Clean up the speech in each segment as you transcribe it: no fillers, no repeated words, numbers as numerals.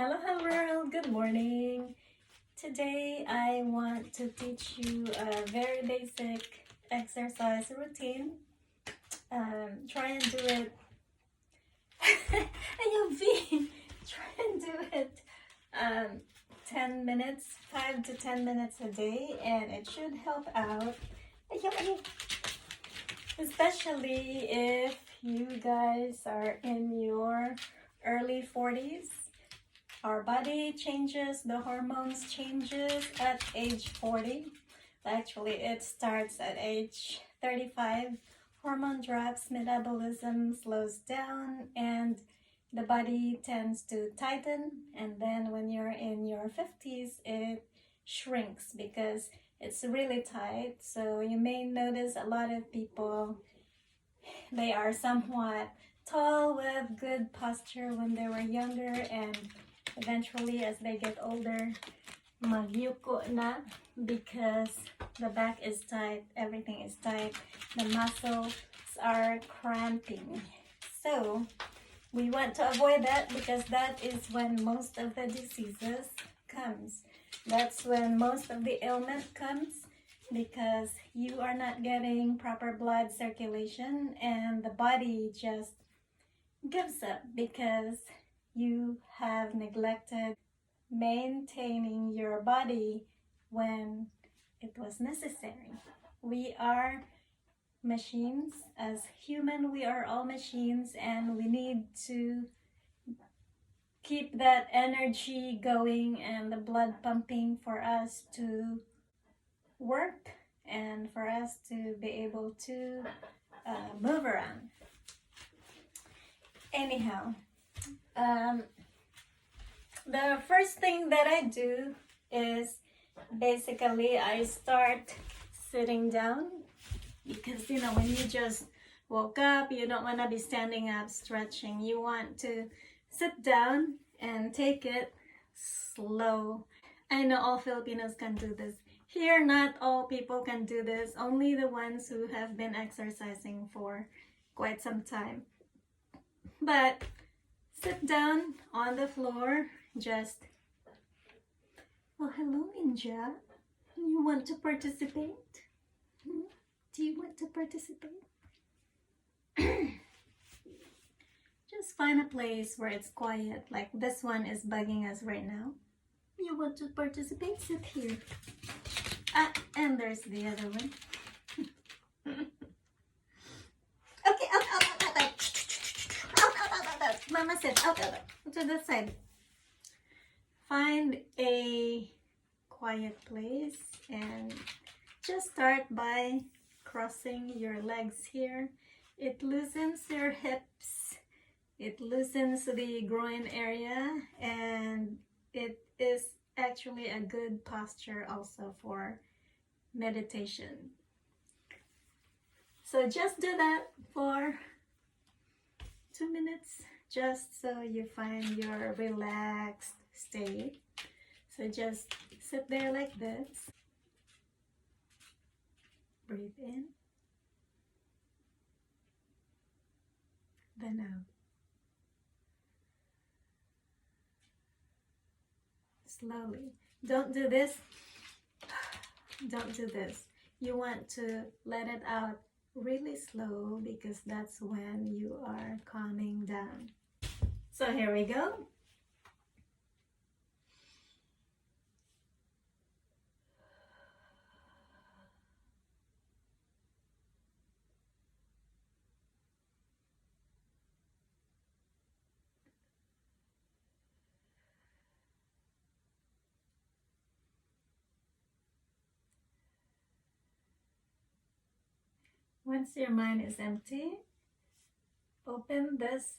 Hello world, good morning. Today I want to teach you a very basic exercise routine. Try and do it. Ayun, try and do it 10 minutes, 5 to 10 minutes a day, and it should help out. Ayun. Especially if you guys are in your early 40s. Our body changes, the hormones changes at age 40. Actually, it starts at age 35. Hormone drops, metabolism slows down, and the body tends to tighten. And then when you're in your 50s, it shrinks because it's really tight. So you may notice a lot of people, they are somewhat tall with good posture when they were younger, and eventually as they get older, magyuko na because the back is tight, everything is tight, the muscles are cramping. So we want to avoid that because that is when most of the diseases comes. That's when most of the ailment comes, because you are not getting proper blood circulation and the body just gives up because you have neglected maintaining your body when it was necessary. We are machines. As human, we are all machines, and we need to keep that energy going and the blood pumping for us to work and for us to be able to move around. Anyhow, the first thing that I do is basically I start sitting down, because when you just woke up, you don't want to be standing up stretching. You want to sit down and take it slow. I know all Filipinos can do this. Here, not all people can do this, only the ones who have been exercising for quite some time. But sit down on the floor, just, well, hello Ninja, you want to participate? Do you want to participate? Just find a place where it's quiet, like this one is bugging us right now. You want to participate? Sit here. And there's the other one. Okay, out. Mama said out. To the side. Find a quiet place and just start by crossing your legs here. It loosens your hips. It loosens the groin area, and it is actually a good posture also for meditation. So just do that for 2 minutes, just so you find your relaxed state. So just sit there like this. Breathe in, then out. Slowly. Don't do this. Don't do this. You want to let it out really slow, because that's when you are calming down. So here we go. Once your mind is empty, open this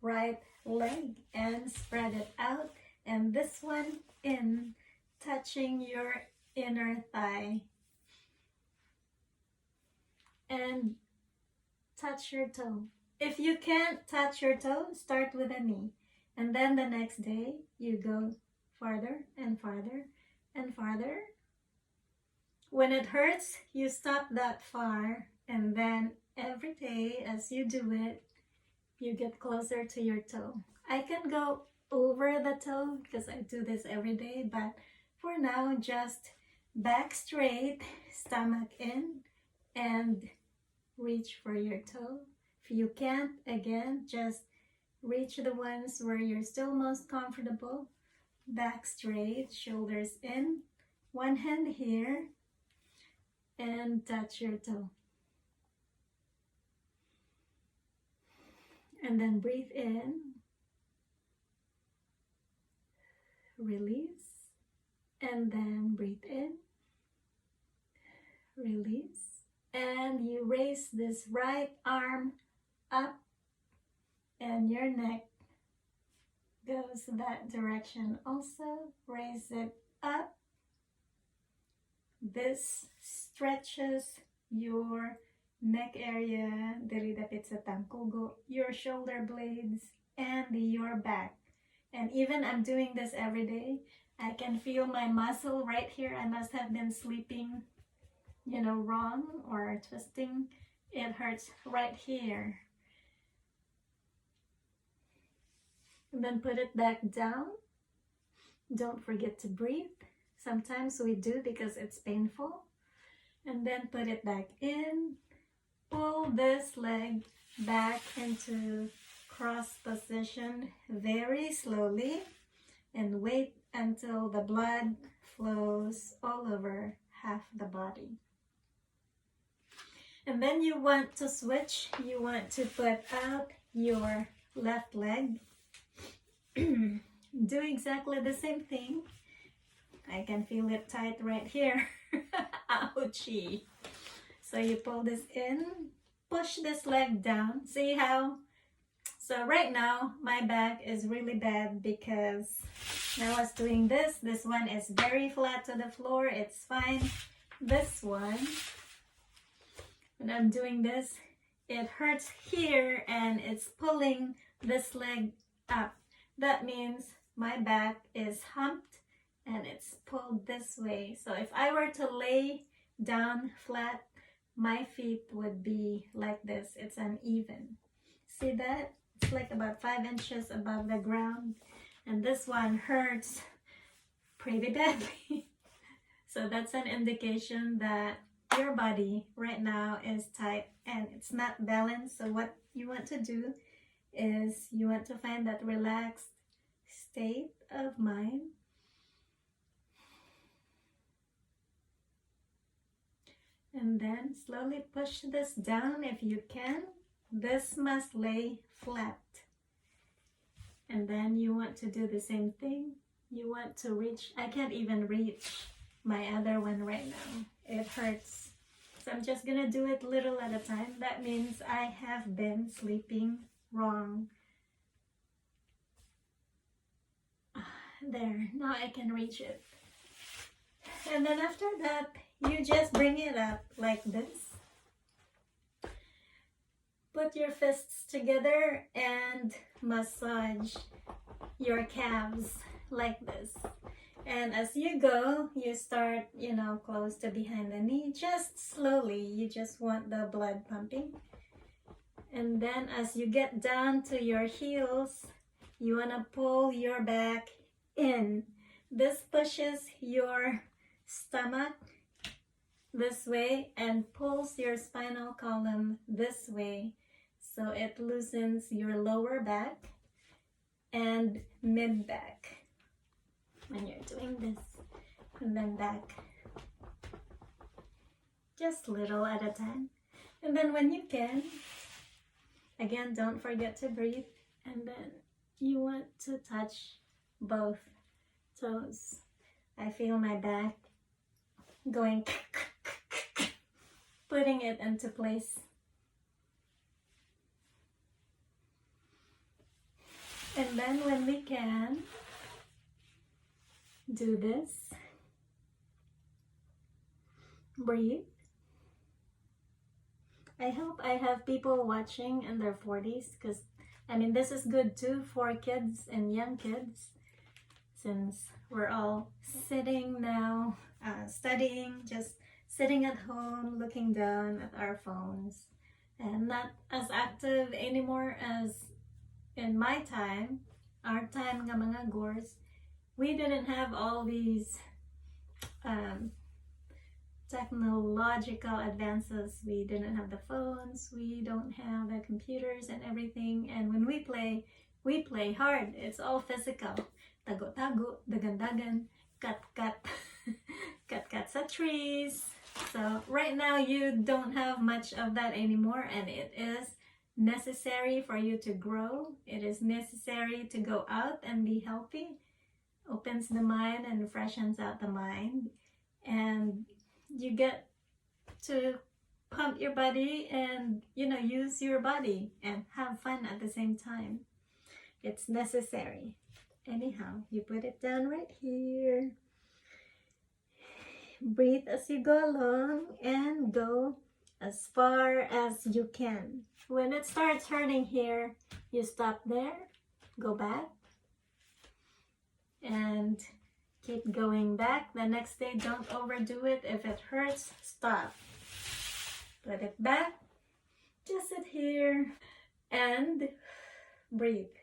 right leg and spread it out, and this one in, touching your inner thigh, and touch your toe. If you can't touch your toe, start with a knee, and then the next day you go farther and farther and farther. When it hurts, you stop that far, and then every day as you do it, you get closer to your toe. I can go over the toe because I do this every day, but for now, just back straight, stomach in, and reach for your toe. If you can't, again, just reach the ones where you're still most comfortable. Back straight, shoulders in, one hand here, and touch your toe. And then breathe in, release, and then breathe in, release, and you raise this right arm up, and your neck goes that direction also. Raise it up. This stretches your neck area, dili dapit sa tangkugo, your shoulder blades, and your back. And even I'm doing this every day, I can feel my muscle right here. I must have been sleeping, wrong or twisting. It hurts right here. And then put it back down. Don't forget to breathe. Sometimes we do because it's painful. And then put it back in. Pull this leg back into cross position very slowly and wait until the blood flows all over half the body. And then you want to switch. You want to put out your left leg. Do exactly the same thing. I can feel it tight right here. Ouchie. So you pull this in, push this leg down. See how? So right now, my back is really bad because I was doing this. This one is very flat to the floor. It's fine. This one, when I'm doing this, it hurts here and it's pulling this leg up. That means my back is humped and it's pulled this way. So if I were to lay down flat, my feet would be like this. It's uneven. See that? It's like about 5 inches above the ground. And this one hurts pretty badly. So that's an indication that your body right now is tight and it's not balanced. So what you want to do is you want to find that relaxed state of mind. And then slowly push this down if you can. This must lay flat. And then you want to do the same thing. You want to reach, I can't even reach my other one right now. It hurts. So I'm just gonna do it little at a time. That means I have been sleeping wrong. There, now I can reach it. And then after that, you just bring it up like this. Put your fists together and massage your calves like this. And as you go, you start, close to behind the knee, just slowly. You just want the blood pumping. And then as you get down to your heels, you want to pull your back in. This pushes your stomach this way and pulls your spinal column this way. So it loosens your lower back and mid back when you're doing this. And then back. Just little at a time. And then when you can, again, don't forget to breathe. And then you want to touch both toes. I feel my back going, putting it into place. And then when we can, do this. Breathe. I hope I have people watching in their 40s because, this is good too for kids and young kids since we're all sitting now, studying, just sitting at home, looking down at our phones and not as active anymore as in my time. our time nga mga gors, we didn't have all these technological advances. We didn't have the phones, we don't have the computers and everything, and when we play hard. It's all physical. Tago-tago, dagan-dagan, cut-cut, cut-cut sa trees. So right now you don't have much of that anymore, and it is necessary for you to grow. It is necessary to go out and be healthy. Opens the mind and freshens out the mind, and you get to pump your body and use your body and have fun at the same time. It's necessary. Anyhow, you put it down right here. Breathe as you go along and go as far as you can. When it starts hurting here, you stop there, go back, and keep going back. The next day, don't overdo it. If it hurts, stop. Put it back. Just sit here and breathe.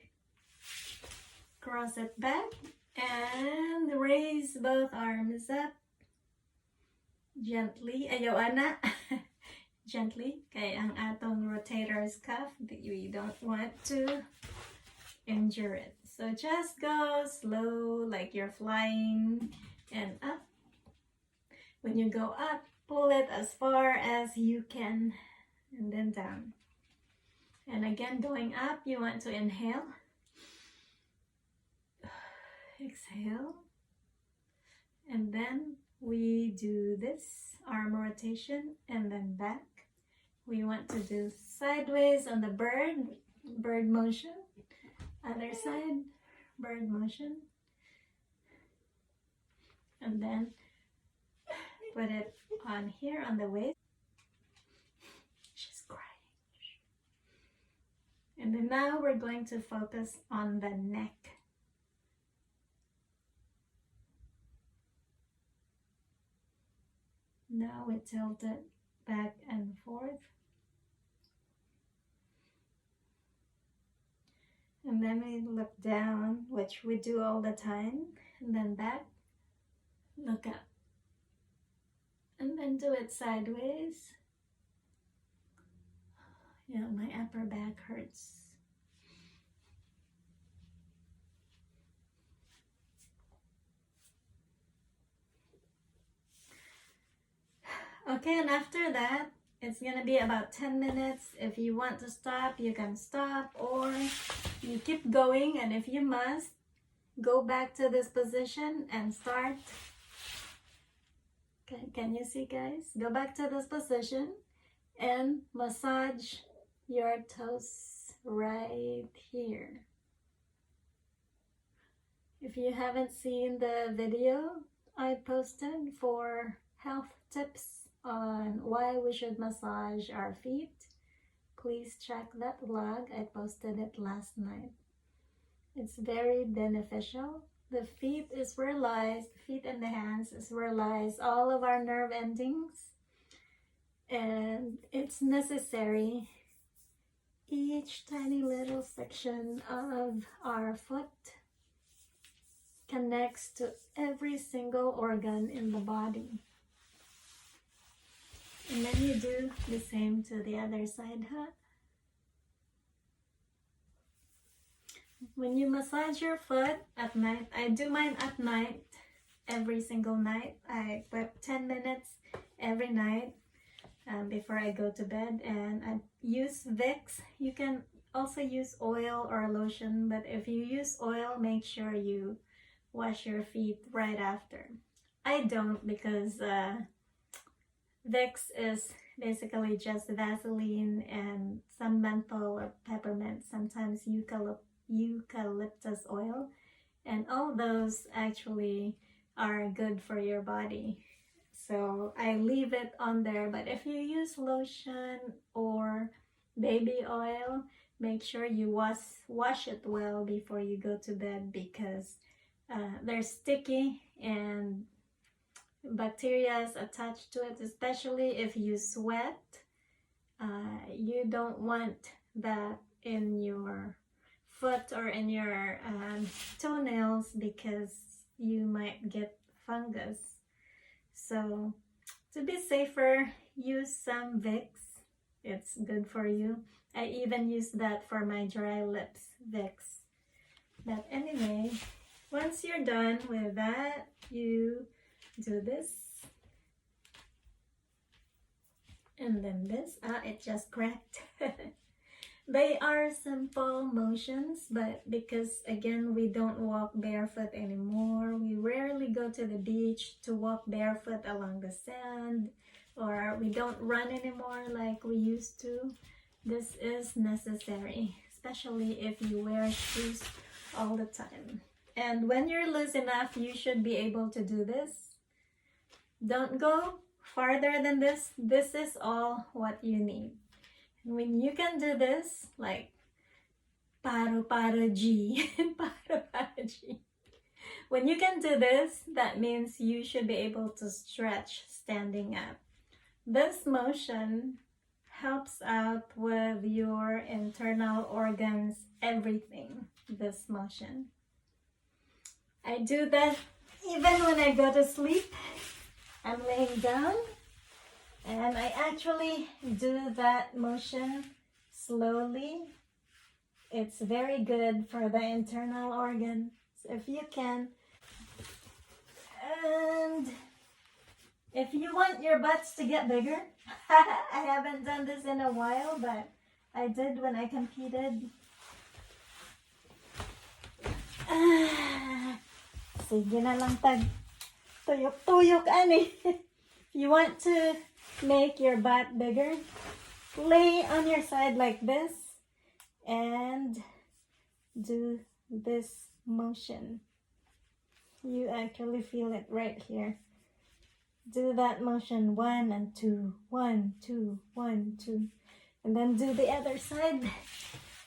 Cross it back and raise both arms up. Gently. Ayaw, ana. Gently. Kaya ang atong rotator's cuff, we don't want to injure it. So just go slow, like you're flying, and up. When you go up, pull it as far as you can, and then down. And again, going up, you want to inhale. Exhale. And then we do this arm rotation and then back. We want to do sideways on the bird motion. Other side, bird motion. And then put it on here on the waist. She's crying. And then now we're going to focus on the neck. Now we tilt it back and forth. And then we look down, which we do all the time, and then back, look up. And then do it sideways. Yeah, my upper back hurts. Okay, and after that, it's gonna be about 10 minutes. If you want to stop, you can stop, or you keep going, and if you must, go back to this position and start. Okay, can you see, guys? Go back to this position and massage your toes right here. If you haven't seen the video I posted for health tips on why we should massage our feet, please check that vlog. I posted it last night. It's very beneficial. The feet is where lies, the feet and the hands is where lies all of our nerve endings, and it's necessary. Each tiny little section of our foot connects to every single organ in the body. And then you do the same to the other side, huh? When you massage your foot at night, I do mine at night, every single night. I put 10 minutes every night before I go to bed, and I use Vicks. You can also use oil or lotion, but if you use oil, make sure you wash your feet right after. I don't, because Vicks is basically just Vaseline and some menthol or peppermint, sometimes eucalyptus oil, and all those actually are good for your body. So I leave it on there, but if you use lotion or baby oil, make sure you wash it well before you go to bed, because they're sticky and bacteria is attached to it, especially if you sweat. You don't want that in your foot or in your toenails because you might get fungus. So to be safer, use some Vicks. It's good for you. I even use that for my dry lips, Vicks. But anyway, once you're done with that, you do this. And then this. It just cracked. They are simple motions, but because again, we don't walk barefoot anymore. We rarely go to the beach to walk barefoot along the sand, or we don't run anymore like we used to. This is necessary, especially if you wear shoes all the time. And when you're loose enough, you should be able to do this. Don't go farther than this. This is all what you need. When you can do this, like paru-paru G, paru-paru G. When you can do this, that means you should be able to stretch standing up. This motion helps out with your internal organs, everything, this motion. I do that even when I go to sleep. I'm laying down. And I actually do that motion slowly. It's very good for the internal organs, if you can. And if you want your butts to get bigger, I haven't done this in a while, but I did when I competed. Sige na lang tag. Tuyok-tuyok, ani. If you want to make your butt bigger, lay on your side like this and do this motion. You actually feel it right here. Do that motion 1 and 2, 1, 2, 1, 2, and then do the other side.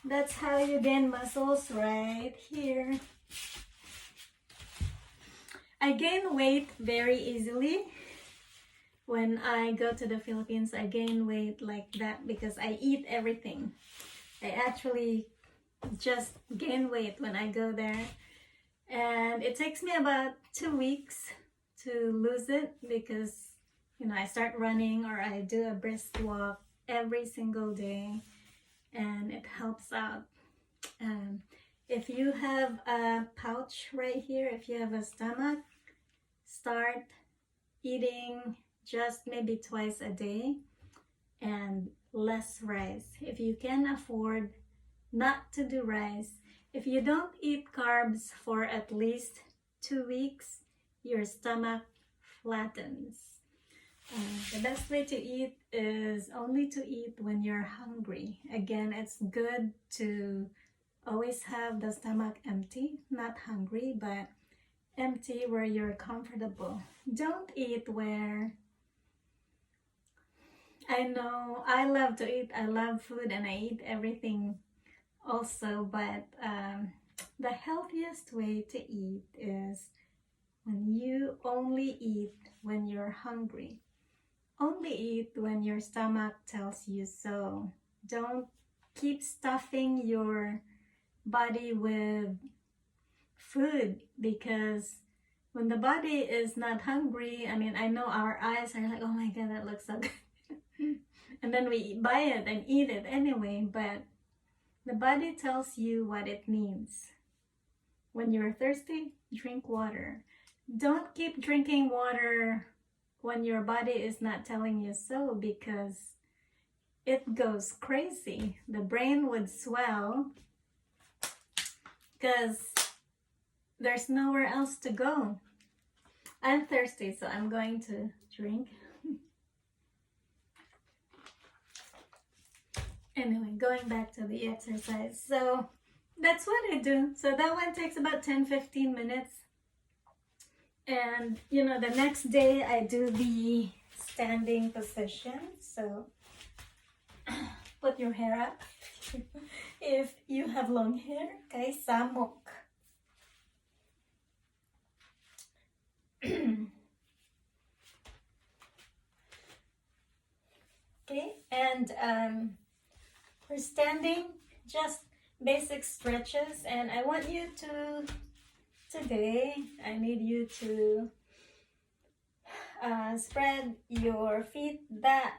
That's how you gain muscles right here. I gain weight very easily. When I go to the Philippines, I gain weight like that because I eat everything. I actually just gain weight when I go there. And it takes me about 2 weeks to lose it because, you know, I start running or I do a brisk walk every single day, and it helps out. If you have a pouch right here, if you have a stomach, start eating just maybe twice a day and less rice. If you can afford not to do rice, if you don't eat carbs for at least 2 weeks, your stomach flattens. The best way to eat is only to eat when you're hungry. Again, it's good to always have the stomach empty, not hungry, but empty where you're comfortable. Don't eat where, I know I love to eat, I love food and I eat everything also, but the healthiest way to eat is when you only eat when you're hungry. Only eat when your stomach tells you so. Don't keep stuffing your body with food, because when the body is not hungry, I mean, I know our eyes are like, oh my god, that looks so good. And then we buy it and eat it anyway, but the body tells you what it needs. When you're thirsty, drink water. Don't keep drinking water when your body is not telling you so, because it goes crazy. The brain would swell because there's nowhere else to go. I'm thirsty, so I'm going to drink. Anyway, going back to the exercise. So that's what I do. So that one takes about 10-15 minutes. And you know, the next day I do the standing position. So put your hair up if you have long hair. Okay, samok. Okay, and we're standing, just basic stretches, and I want you to, today, I need you to spread your feet that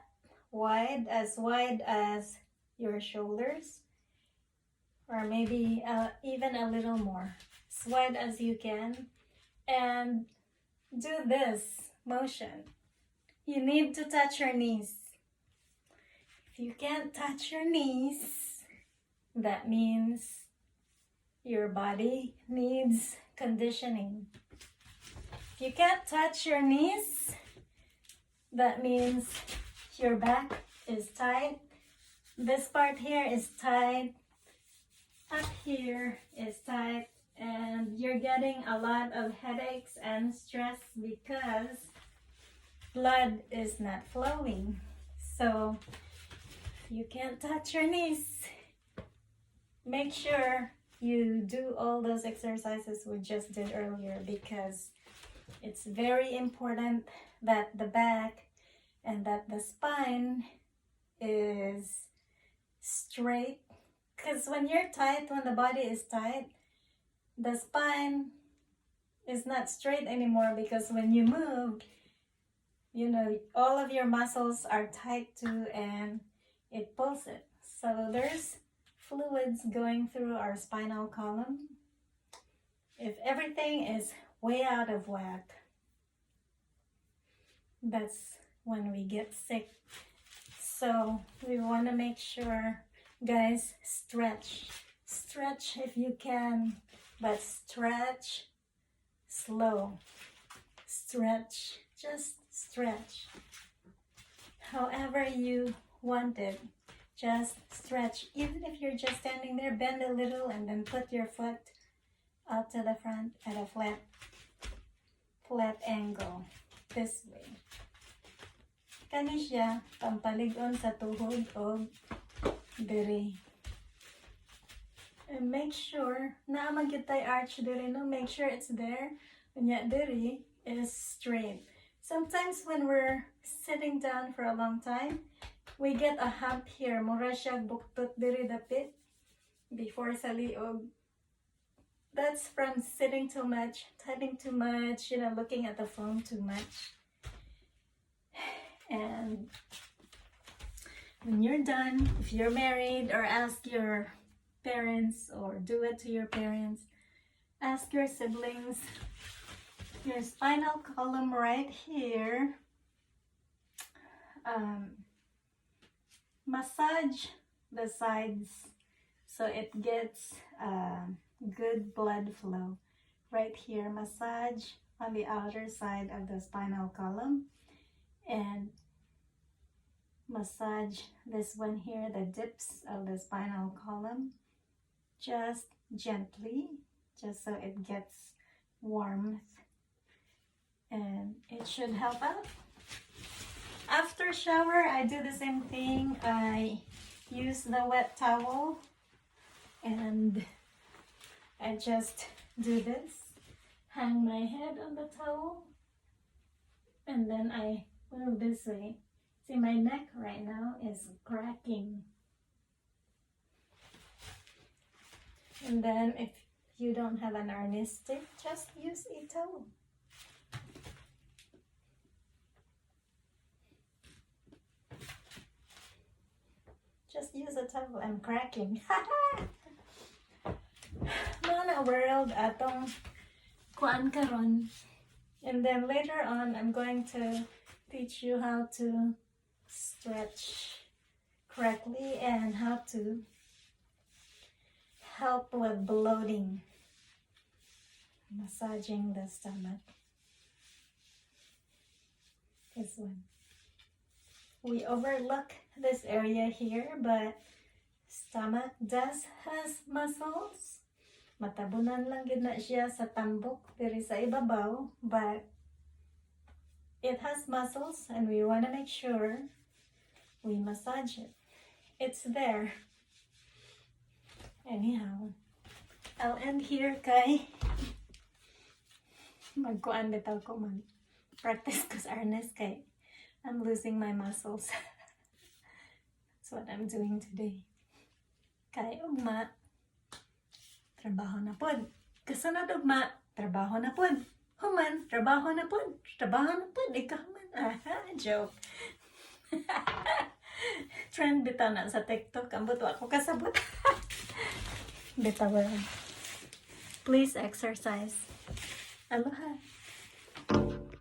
wide as your shoulders, or maybe even a little more, as wide as you can, and do this motion. You need to touch your knees. If you can't touch your knees, that means your body needs conditioning. If you can't touch your knees, that means your back is tight. This part here is tight. Up here is tight. And you're getting a lot of headaches and stress because blood is not flowing. So you can't touch your knees. Make sure you do all those exercises we just did earlier, because it's very important that the back and that the spine is straight. Because when you're tight, when the body is tight, the spine is not straight anymore, because when you move, you know, all of your muscles are tight too, and it pulls it. So there's fluids going through our spinal column. If everything is way out of whack, that's when we get sick. So we want to make sure, guys, stretch if you can, but stretch slow. Stretch, just stretch however you want it. Just stretch. Even if you're just standing there, bend a little and then put your foot out to the front at a flat angle, this way. Kani siya pampalig-on sa tuhod o diri. And make sure na magyud tay arch diri, no? Make sure it's there. Unya diri is straight. Sometimes when we're sitting down for a long time, we get a hump here. Mura siya buktot diri dapit before sa liog. That's from sitting too much, typing too much, you know, looking at the phone too much. And when you're done, if you're married, or ask your parents, or do it to your parents, ask your siblings, your spinal column right here, massage the sides so it gets good blood flow. Right here, massage on the outer side of the spinal column, and massage this one here, the dips of the spinal column, just gently, just so it gets warmth, and it should help out. After shower, I do the same thing. I use the wet towel and I just do this, hang my head on the towel, and then I move this way. See, my neck right now is cracking. And then if you don't have an arnis stick, just use a towel. Just use a towel. I'm cracking. Mana world atong kuan karon. And then later on, I'm going to teach you how to stretch correctly and how to help with bloating, massaging the stomach. This one. We overlook this area here, but stomach does has muscles. Matabunan lang gid na siya sa tambok diri sa ibabaw, but it has muscles, and we want to make sure we massage it. It's there. Anyhow, I'll end here, kay magkuan bitaw ko, mag-practice ko sa arnis, kay I'm losing my muscles. That's what I'm doing today. Kay ugma. trabaho na pod. Kasunod ugma, trabaho na pod. Human, trabaho na pod. Trabaho na pod. Ikaw man. Aha, joke. Trend bitaw na sa TikTok. Ambot wa ko kasabot. Bitaw. Please exercise. Aloha.